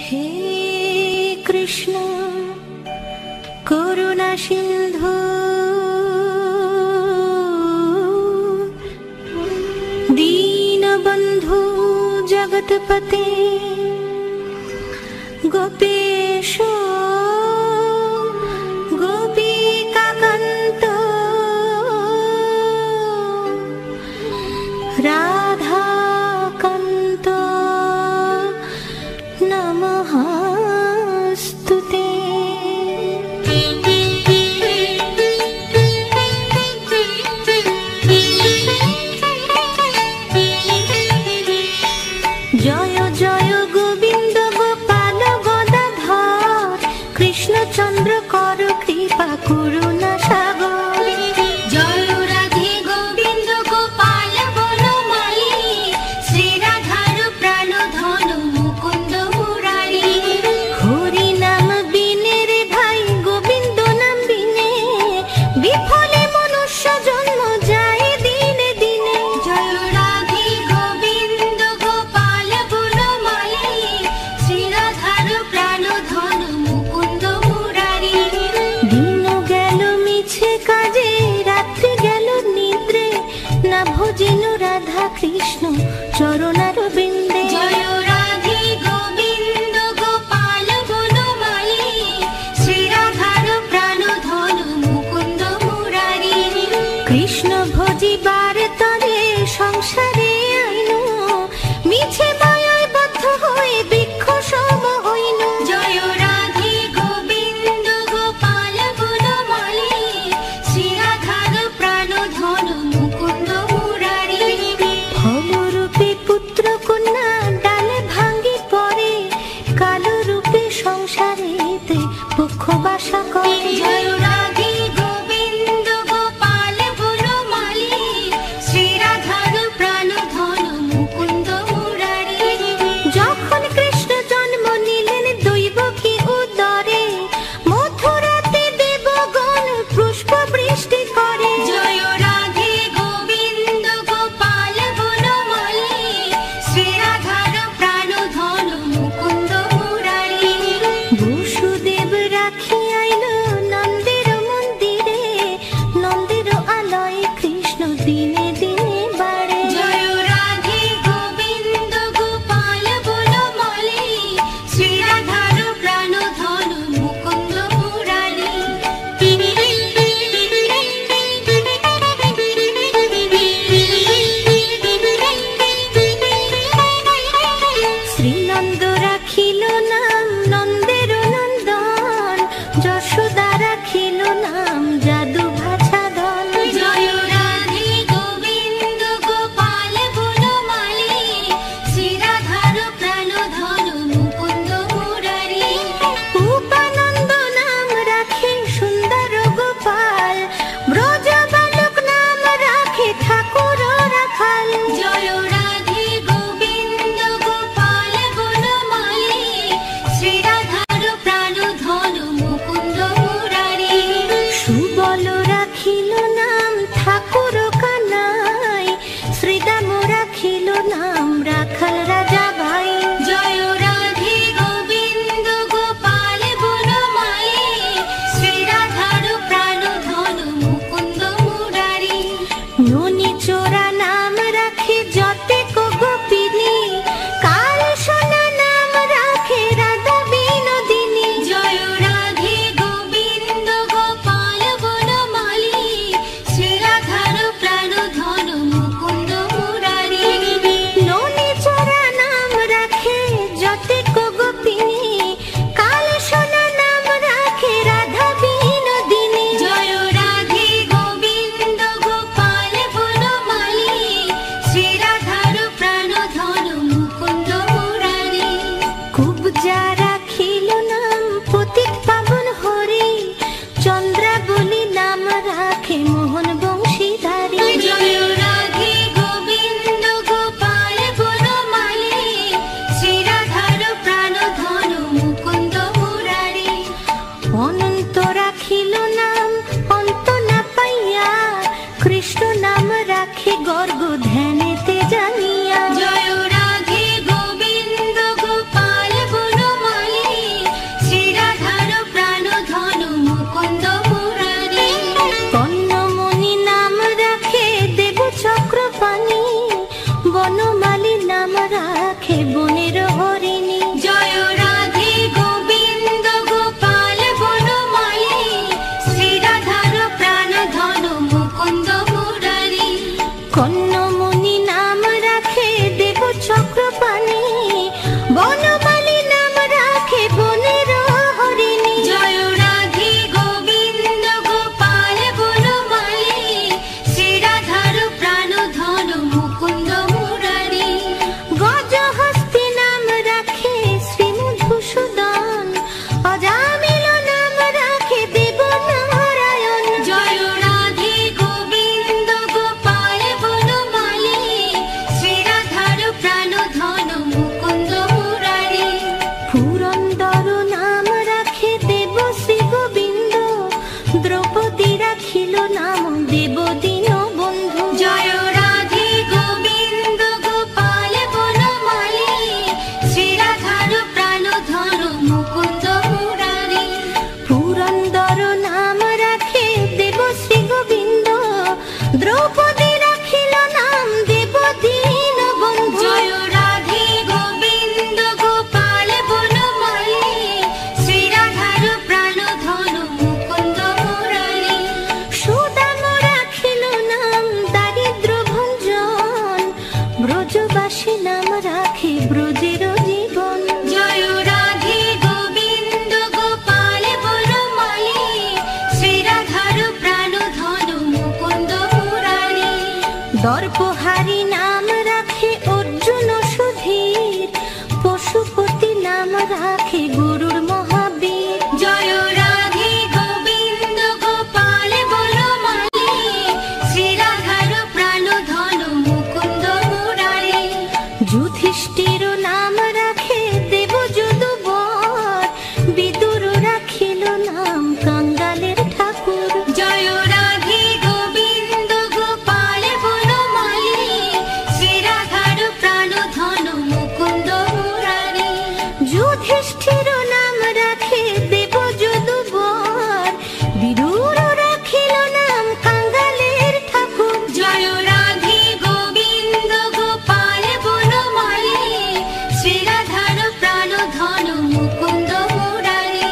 हे कृष्ण करुणा सिंधु दीनबंधु जगतपते गोपेश गोपिकाकान्त राधाकान्त नमस्तुते। जय जय गोविंद गोपाल गदाधर দাসী নাম রাখে ব্রজের জীবন। জয় রাধে গোবিন্দ গোপাল বনমালী, শ্রীরাধার প্রাণ ধন মুকুন্দ মুরারি। দর্পহারি নাম রাখে অর্জুন সুধীর, পশুপতি নাম রাখে গরুর মহাবীর। জয় রাধে গোবিন্দ গোপাল বনমালী, শ্রীরাধার প্রাণ ধন মুকুন্দ মুরারি। যুধিষ্ঠির নাম রাখে দেবযদুবর, বিদুর রাখিল নাম কাঙ্গালের ঠাকুর। জয় রাধে গোবিন্দ গোপাল বনমালী, শ্রীরাধার প্রাণ ধন মুকুন্দ মুরারি। যুধিষ্ঠির নাম রাখে দেবযদুবর, বিদুর রাখিল নাম কাঙ্গালের ঠাকুর। জয় রাধে গোবিন্দ গোপাল বনমালী, শ্রীরাধার প্রাণ ধন মুকুন্দ মুরারি।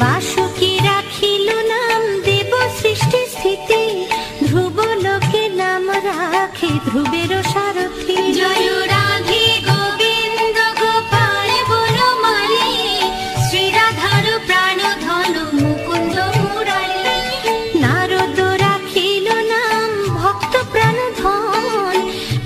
বাসুকি রাখিল নাম দেব সৃষ্টি স্থিতি, ধ্রুব লোকে নাম রাখে ধ্রুবের সারথি। জয় রাধে গোবিন্দ গোপাল বনমালী, শ্রীরাধার প্রাণ ধন মুকুন্দ মুরারি। নারদ রাখিল নাম ভক্ত প্রাণ ধন,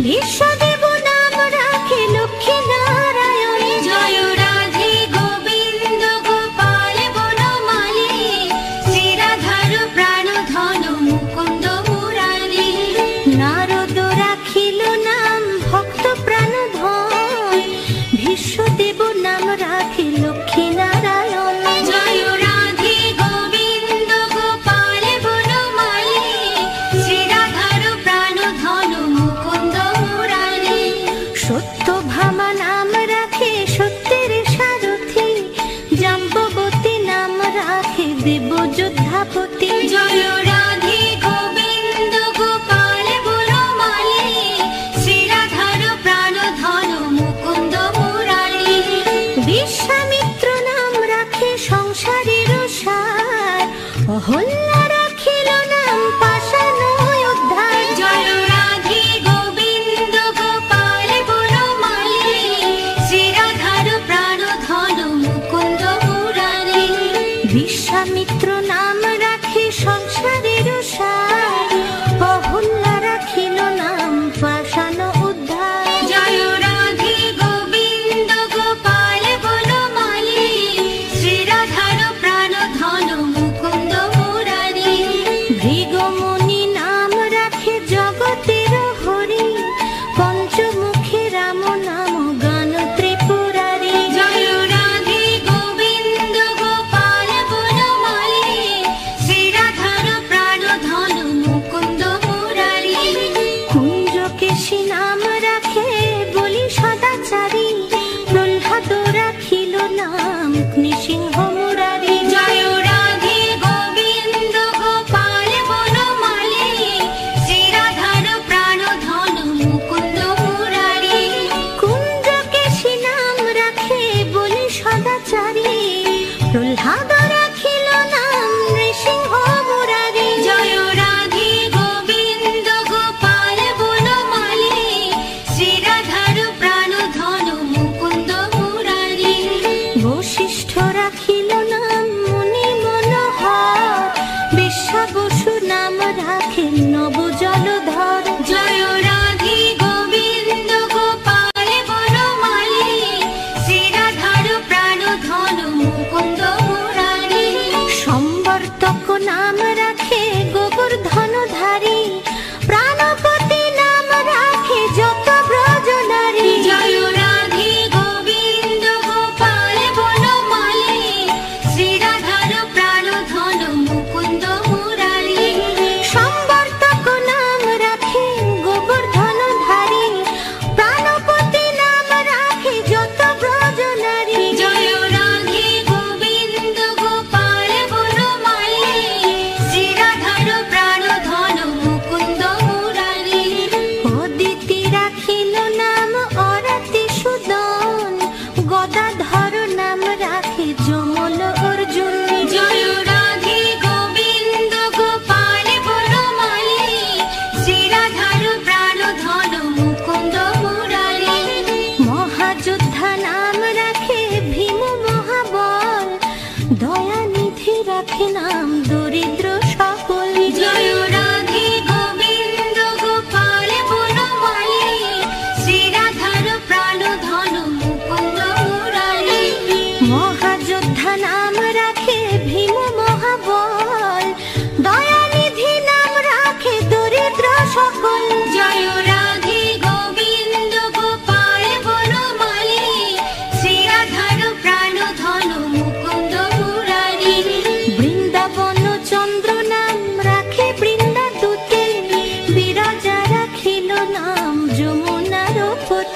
বিশ্বদেব নাম রাখে লক্ষ্মী নারায়ণ। জয় রাধে গোবিন্দ গোপাল বনমালী, শ্রীরাধার প্রাণ ধন মুকুন্দ মুরারি। নারদ রাখিল নাম ভক্ত প্রাণ ধন, বিশ্বদেব নাম রাখে লক্ষ্মী নারায়ণ। জয় রাধে গোবিন্দ গোপাল বনমালী, শ্রীরাধার প্রাণ ধন মুকুন্দ মুরারি। সত্যভামা নাম রাখে সত্যের সারথি, জাম্ববতী নাম রাখে দেব যোদ্ধাপতি। জয় রাধে গোবিন্দ গোপাল বনমালী, শ্রীরাধার প্রাণ ধন মুকুন্দ মুরারি। বিশ্বামিত্র নাম রাখে সংসারের সার, অহল্যা রাখিল নাম পাষাণ উদ্ধার। জয় রাধে গোবিন্দ গোপাল বনমালী,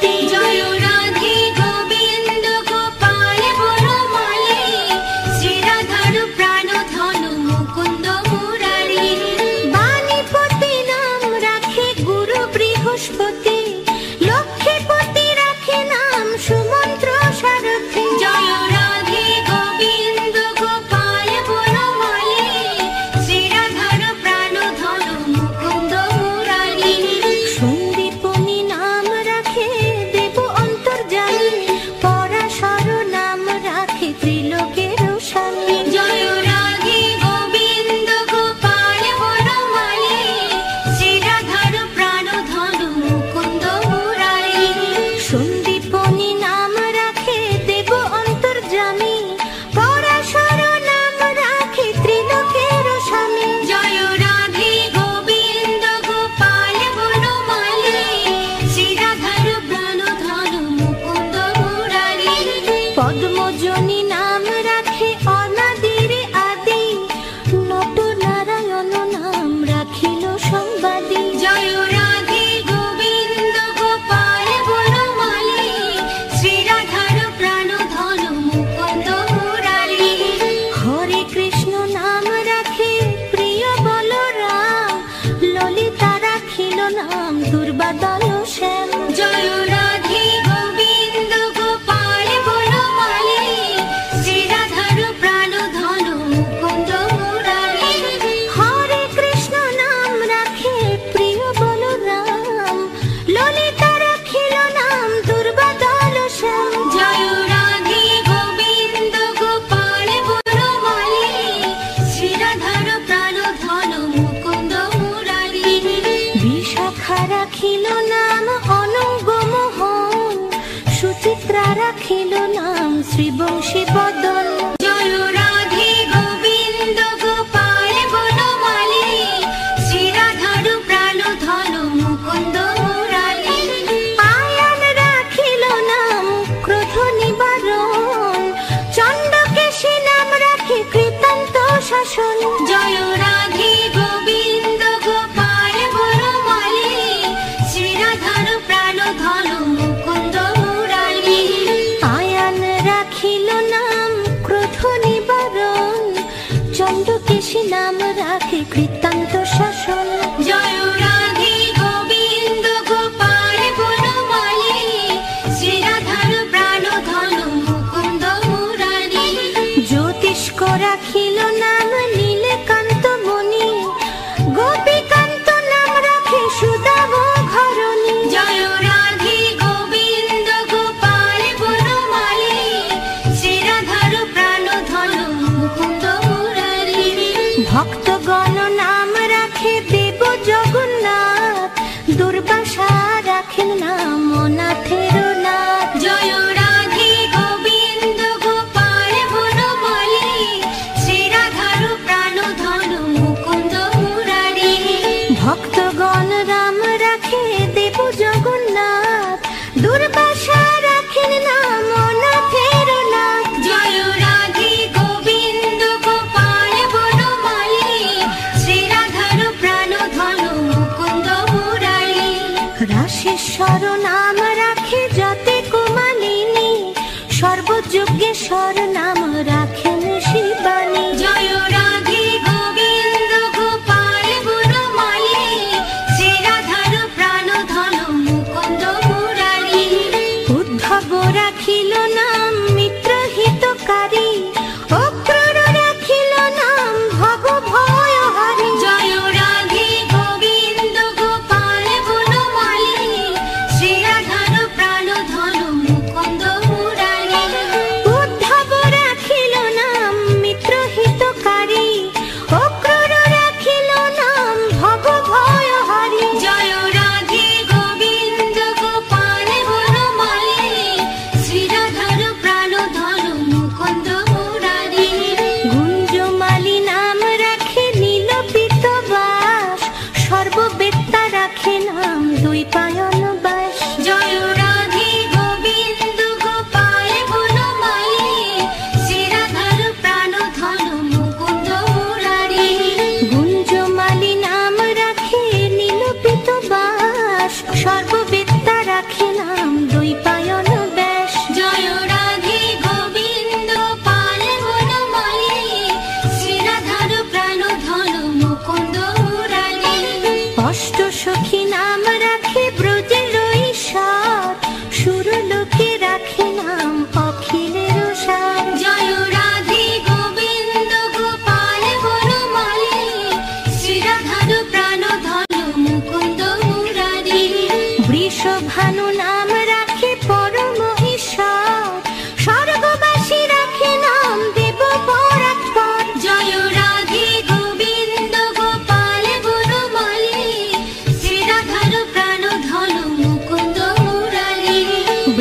পতি। জয় রাধে গোবিন্দ গোপাল বনমালী, শ্রীরাধার প্রাণধন মুকুন্দ মুরারি। বাণীপতি নাম রাখে গুরু বৃহস্পতি, লক্ষ্মীপতি রাখে নাম সুমন্ত্র সারথি। জয় রাধে গোবিন্দ গোপাল বনমালী, শ্রীরাধার প্রাণধন মুকুন্দ মুরারি। সন্দীপনী নাম রাখে দেব অন্তর্যামী, পরাশর নাম রাখে ত্রিলোকের স্বামী। জয় রাধে গোবিন্দ গোপাল বনমালী, শ্রীরাধার প্রাণধন মুকুন্দ মুরারি। সন্দীপনী নাম রাখে দেব অন্তর্যামী, পরাশর নাম রাখে ত্রিলোকের স্বামী। জয় রাধে গোবিন্দ গোপাল বনমালী, শ্রীরাধার প্রাণধন মুকুন্দ মুরারি। পদ্মজনী নাম রাখে অনাদির আদি, নট নারায়ণ নাম রাখিল সংবাদী। জয় রাধে গোবিন্দ গোপাল বনমালী, শ্রীরাধার প্রাণধন মুকুন্দ মুরারি। হরে কৃষ্ণ নাম রাখে প্রিয় বলরাম, ললিতা রাখিল নাম দুর্বাদল শ্যাম। জয় রাধে গোবিন্দ গোপাল বনমালী, শ্রীরাধার প্রাণধন মুকুন্দ মুরারি। হরে কৃষ্ণ নাম রাখে প্রিয় বলরাম, ললিতা রাখিল নাম দুর্বাদল শ্যাম। জয় রাধে গোবিন্দ গোপাল বনমালী, শ্রীরাধার প্রাণধন মুকুন্দ মুরারি। বিশাখা রাখিল নাম অনঙ্গ মোহন, সুচিত্রা রাখিল নাম শ্রীবংশী বদন। জয় রাধে গোবিন্দ গোপাল বনমালী, শ্রীরাধার প্রাণধন মুকুন্দ মুরারি। আয়ান রাখিল নাম ক্রোধ নিবারণ, চণ্ডকেশী নাম রাখে কৃতান্ত শাসন। জয় রাধে গোবিন্দ গোপাল বনমালী, শ্রীরাধার প্রাণধন মুকুন্দ মুরারি। আয়ান রাখিল নাম ক্রোধ নিবারণ, চণ্ডকেশী নাম রাখে কৃতান্ত শাসন। জয় রাধে গোবিন্দ গোপাল বনমালী, শ্রীরাধার প্রাণধন মুকুন্দ মুরারি। জ্যোতিষ্ক রাখিল নাম নীলকান্ত মণি, গোপীকান্ত নাম রাখে সুদাম ঘরণী। জয় রাধে গোবিন্দ গোপাল বনমালী, শ্রীরাধার প্রাণধন মুকুন্দ মুরারি। ভক্তগণ নাম রাখে দেব জগন্নাথ, দুর্বাসা রাখেন নাম অনাথের নাথ। জয় রাধে গোবিন্দ গোপাল বনমালী, শ্রীরাধার প্রাণধন মুকুন্দ মুরারি। ভক্তগণ রাম রাখে দেব জগন্নাথ, দুর্বাসা রাখেন নাম অনাথের নাথ। জয় রাধে গোবিন্দ গোপাল বনমালী, শ্রীরাধার প্রাণধন মুকুন্দ মুরারি। রাশেশ্বর নাম রাখে যতে কুমালিনী, সর্বযজ্ঞেশ্বর নাম রাখেন শিবানী। জয় রাধে গোবিন্দ গোপাল বনমালী, শ্রীরাধার প্রাণধন মুকুন্দ মুরারি। উদ্ধব রাখিল নাম মিত্র হিতকারী, অক্রূর রাখিল নাম ভব ভয়হারী। জয় রাধে গোবিন্দ গোপাল বনমালী, শ্রীরাধার প্রাণধন মুকুন্দ মুরারি। উদ্ধব রাখিল নাম মিত্র হিতকারী, অক্রূর রাখিল নাম ভব ভয়হারী। জয় রাধে গোবিন্দ গোপাল বনমালী, শ্রীরাধার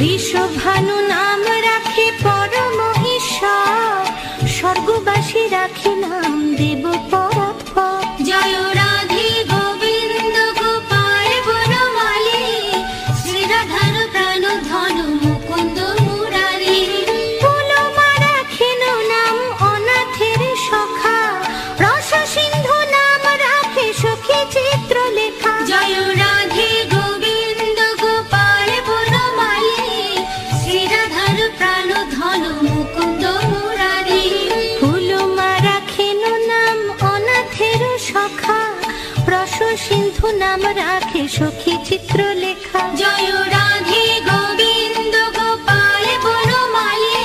বৃষভানু নাম রাখে পরম ঈশ্বর, স্বর্গবাসী রাখে নাম দেব পরাৎপর। জয় রাধে গোবিন্দ গোপাল বনমালী, শ্রীরাধার প্রাণ ধন মুকুন্দ মুরারি। পুলমা রাখেন নাম অনাথের সখা, রস সিন্ধু নাম রাখে সখী চিত্রলেখা। জয় রাধে গোবিন্দ গোপাল বনমালী, শ্রীরাধার প্রাণ ধন মুকুন্দ মুরারি। পুলমা রাখেন নাম অনাথের সখা, রস সিন্ধু নাম রাখে সখী চিত্রলেখা। জয় রাধে গোবিন্দ গোপাল বনমালী,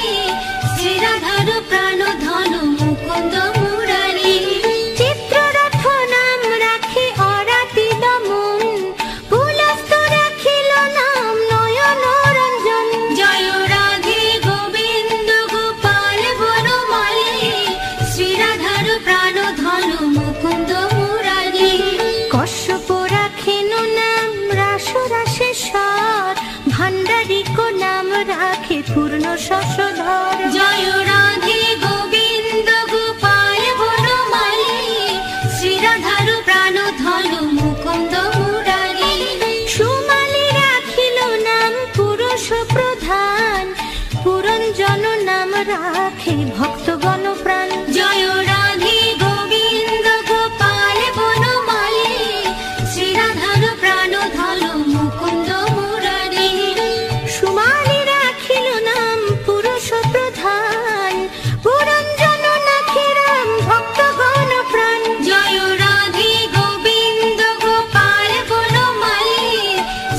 শ্রীরাধার প্রাণ ধন মুকুন্দ মুরারি। চিত্ররথ নাম রাখে অরাতি দমন, পুলস্ত রাখিল নাম নয়ন রঞ্জন। জয় রাধে গোবিন্দ গোপাল বনমালী, শ্রীরাধার প্রাণ ধন মুকুন্দ মুরারি। কশ্যপ রাখেন নাম রাস রাসেশ্বর, ভাণ্ডারিক নাম রাখে পূর্ণ শশধর। জয় রাধে গোবিন্দ গোপাল বনমালী, শ্রীরাধার প্রাণ ধন মুকুন্দ মুরারি। সুমালি রাখিল নাম পুরুষ প্রধান, পুরঞ্জন নাম রাখে ভক্তগণ প্রাণ। জয় রাধে গোবিন্দ গোপাল বনমালী, শ্রীরাধার প্রাণ ধন মুকুন্দ মুরারি। সুমালি রাখিল নাম পুরুষ প্রধান, পুরঞ্জন নাখে রাম ভক্তগণ প্রাণ। জয় রাধে গোবিন্দ গোপাল বনমালী,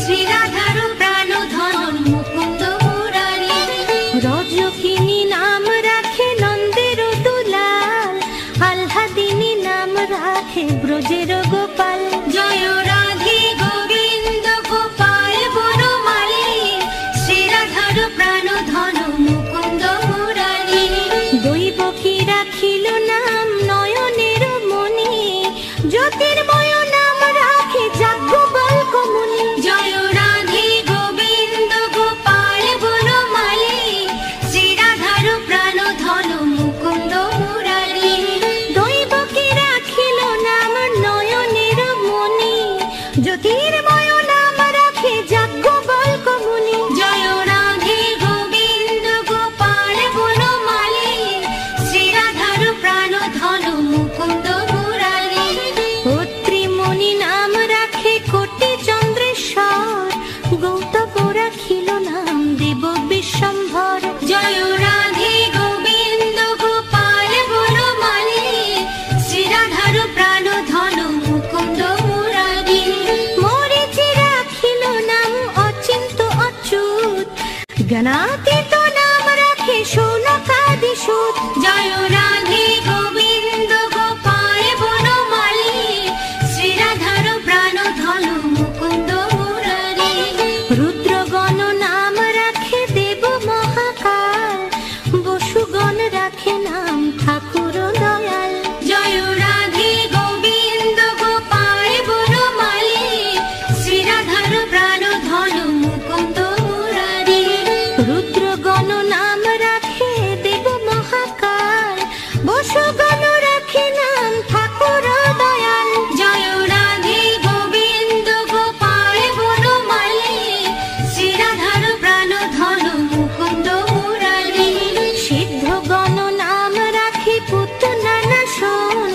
শ্রীরাধার প্রাণ ধন মুকুন্দ মুরারি। রজকিনী নাম রাখে নন্দের দুলাল, আহ্লাদিনী নাম রাখে ব্রজের গোপাল। জয় রাধে গোবিন্দ গোপাল বনমালী, শ্রীরাধার প্রাণ ধন মুকুন্দ মুরারি। দৈবকী রাখিল নাম নয়নের মণি, জ্যোতির্ময় নাম রাখে যাজ্ঞবল্ক মুনি। জয় রাধে গোবিন্দ গোপাল বনমালী, শ্রীরাধার প্রাণ ধন মুকুন্দ মুরারি। দৈবকী রাখিল নাম নয়নের মণি, জ্যোতির্ময় নাম রাখে যাজ্ঞবল্ক মুনি। জয় রাধে গোবিন্দ গোপাল বনমালী, শ্রীরাধার প্রাণ ধন মুকুন্দ মুরারি। অত্রিমণি নাম রাখে কোটি চন্দ্রেশ্বর, গৌতম রাখিল নাম দেব বিশ্বম্ভর। জয় রাধে গোবিন্দ গোপাল বনমালী, শ্রীরাধার প্রাণ ধন মুকুন্দ মুরারি। মরিচি রাখিল নাম অচিন্ত অচ্যুত, জ্ঞানাতীত নাম রাখে শৌনকাদি সুত। জয় রাধে গোবিন্দ গোপাল বনমালী, শ্রীরাধার প্রাণ ধন মুকুন্দ মুরারি। রুদ্রগণ নাম রাখে দেব মহাকাল, বসুগণ রাখে নাম ঠাকুর দয়াল। জয় রাধে গোবিন্দ গোপাল বনমালী, শ্রীরাধার প্রাণ ধন মুকুন্দ মুরারি। রুদ্রগণ নাম রাখে দেব মহাকাল, বসুগণ রাখে নাম ঠাকুর দয়াল। জয় রাধে গোবিন্দ গোপাল বনমালী, শ্রীরাধার প্রাণ ধন মুকুন্দ মুরারি। সিদ্ধগণ নাম রাখে পুত নানাসন,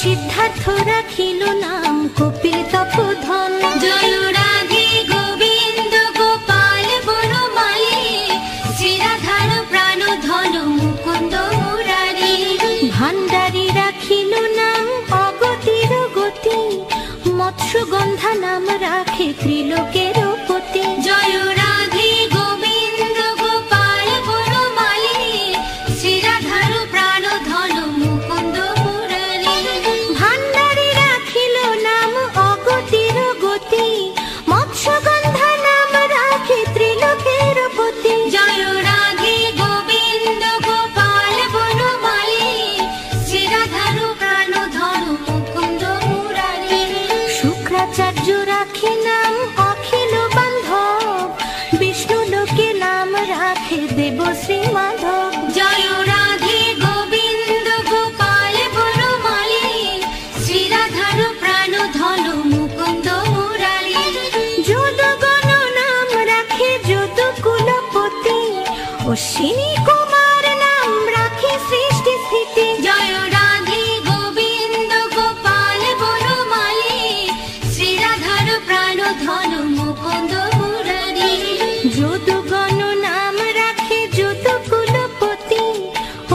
সিদ্ধার্থ রাখিল নাম কপিল তপোধন। জয় রাধে গোবিন্দ গোপাল বনমালী, শ্রীরাধার প্রাণ ধন মুকুন্দ মুরারি। ভাণ্ডারী রাখিল নাম অগতির গতি, মৎস্যগন্ধা নাম রাখে ত্রিলোকের পতি। জয় রাধে গোবিন্দ গোপাল বনমালী, শ্রীরাধার প্রাণ ধন মুকুন্দ মুরারি। ভাণ্ডারী রাখিল নাম অগতির কুলপতি অশ্বিনী কুমার নাম রাখে সৃষ্টি স্থিতি। জয় রাধে গোবিন্দ গোপাল বনমালী, শ্রী রাধার প্রাণ ধন মুকুন্দ মুরারি। যদুগণ নাম রাখে যদু কুলপতি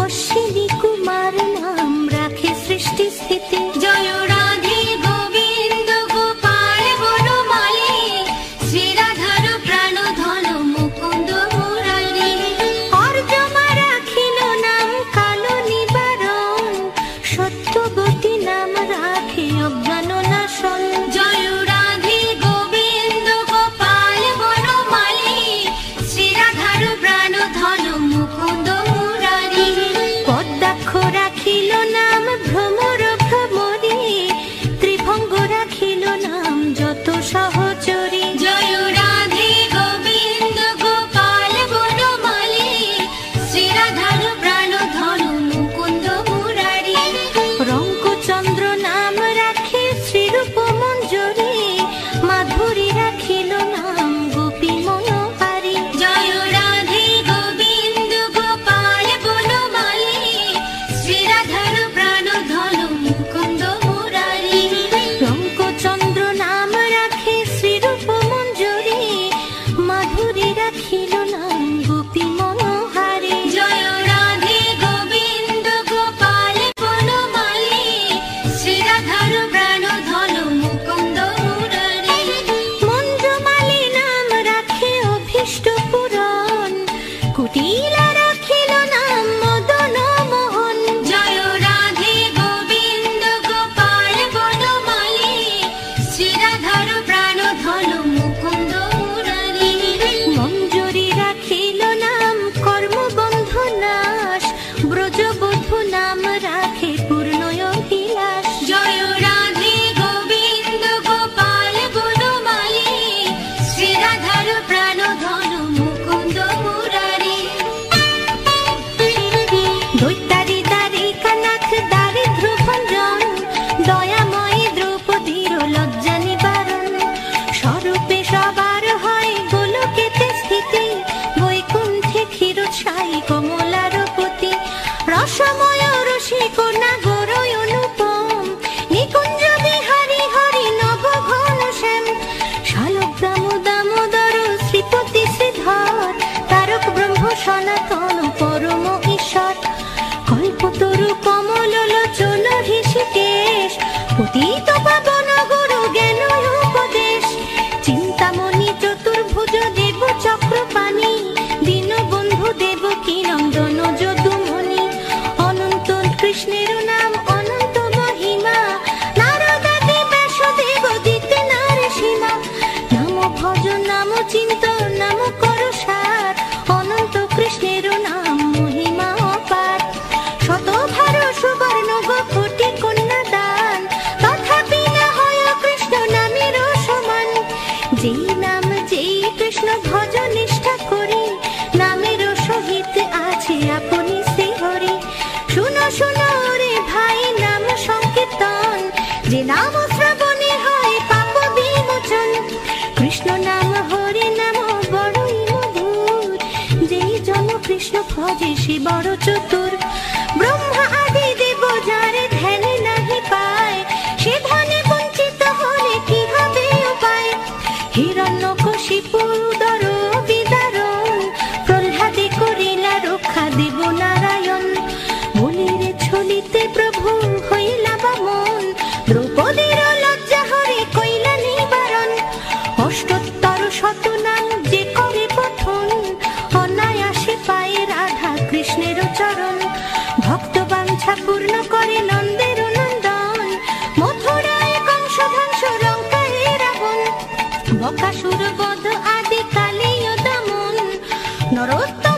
অশ্বিনী কুমার নাম রাখে সৃষ্টি স্থিতি। জয় রাধে গোবিন্দ গোপাল বনমালী, শ্রী রাধার প্রাণ ধন মুকুন্দ মুরারি। অর্জমা রাখিল নাম কালো নিবারণ, সত্যবতী নাম রাখে অজ্ঞান নাশন। জয় রাধে গোবিন্দ গোপাল বনমালী, শ্রী রাধার প্রাণ ধন মুকুন্দ মুরারি। পদ্মাক্ষ রাখিল নাম ভ্রমর ভ্রমরী, ত্রিভঙ্গ রাখিল নাম যত সহচরী। জয় রাধে গোবিন্দ গোপাল বনমালী, শ্রী রাধার প্রাণ ধন মুকুন্দ মুরারি। রঙ্কচন্দ্র নাম রাখে শ্রীরূপ মঞ্জরী, মাধুরী রাখিল নাম গোপী মনোহারী। জয় রাধে গোবিন্দ গোপাল বনমালী, শ্রী রাধার প্রাণ ধন মুকুন্দ মুরারি। রঙ্কচন্দ্র নাম রাখে শ্রীরূপ মঞ্জরী, মাধুরী রাখিল নাম গোপী মনোহারী। জয় রাধে গোবিন্দ গোপাল বনমালী, শ্রী রাধার প্রাণ ধন মুকুন্দ মুরারি। মঞ্জুমালী নাম রাখে অভীষ্ট পূরণ, কুটিলা রাখিল নাম মদন মোহন। জয় রাধে গোবিন্দ গোপাল বনমালী, শ্রী রাধার প্রাণ ধন মুকুন্দ মুরারি। মঞ্জুরী রাখিল নাম কর্মবন্ধ নাশ, ব্রজবধূ নাম রাখে পূর্ণয় বিলাস। জয় রাধে গোবিন্দ গোপাল বনমালী, শ্রী রাধার প্রাণ ধন মুকুন্দ মুরারি। দৈত্যারি দ্বারিকানাথ দারিদ্র ভঞ্জন, দয়াময়ী দ্রৌপদীর লজ্জা নিবারণ। স্বরূপে সবার হয় গোলকেতে স্থিতি, বৈকুণ্ঠে ক্ষীরোৎসাহী কমলার পতি। রসময় রসিকন্যা গৌরয় অনুপম, নিকুঞ্জ বিহারী হরি নব ঘন শ্যাম। শালগ্রাম দামোদর শ্রীপতি শ্রীধর, তারক ব্রহ্ম সনাতন পরম ঈশ্বর। কল্পতরু কমল লোচন ঋষিকেশ, পতিত পাবন গুরু জ্ঞান উপদেশ। চিন্তামণি চতুর্ভুজ দেব চক্রপাণি, দীনবন্ধু দেবকী নন্দন যদুমণি। অনন্ত কৃষ্ণের নাম অনন্ত মহিমা, নারদাদি ব্যাসদেব দিতে নারে সীমা। নাম ভজ নাম চিন্ত নাম কর সার, অনন্ত কৃষ্ণের নাম মহিমা অপার। শতভার সুবর্ণ কোটি কন্যা দান, তথাপি না হয় কৃষ্ণ নামের সমান। যেই নাম যেই কৃষ্ণ ভজ নিষ্ঠা করি, নামের সহিত আছে আপনি শ্রীহরি। শুনো শুনো রে ভাই নাম সংকীর্তন, যে নাম শ্রবণে হয় পাপ বিমোচন। কৃষ্ণ নাম হরি নাম বড়ই মধুর, যেই জন কৃষ্ণ ভজে সে বড় চতুর। ব্রহ্মা আদি দেব যারে ধ্যানে নাহি পায়, সে ধনে বঞ্চিত হলে কি হবে উপায়। হিরণ্যকশিপু উদর বিদারণ, প্রহ্লাদে করিলা রক্ষা দেব নারায়ণ। বলিরে ছলিতে প্রভু হইলা বামন, দ্রৌপদীর লজ্জা হরে কইলা নিবারণ। অষ্টোত্তর শত নাম যে করে পঠন, অনায়াসে পায়ে রাধা কৃষ্ণের চরণ। ভক্ত বাঞ্ছা পূর্ণ করে নন্দের নন্দন, মথুরায় কংস ধ্বংস লঙ্কায় রাবণ। বকাসুর বধ আদি কালীয় দমন, নরোত্তম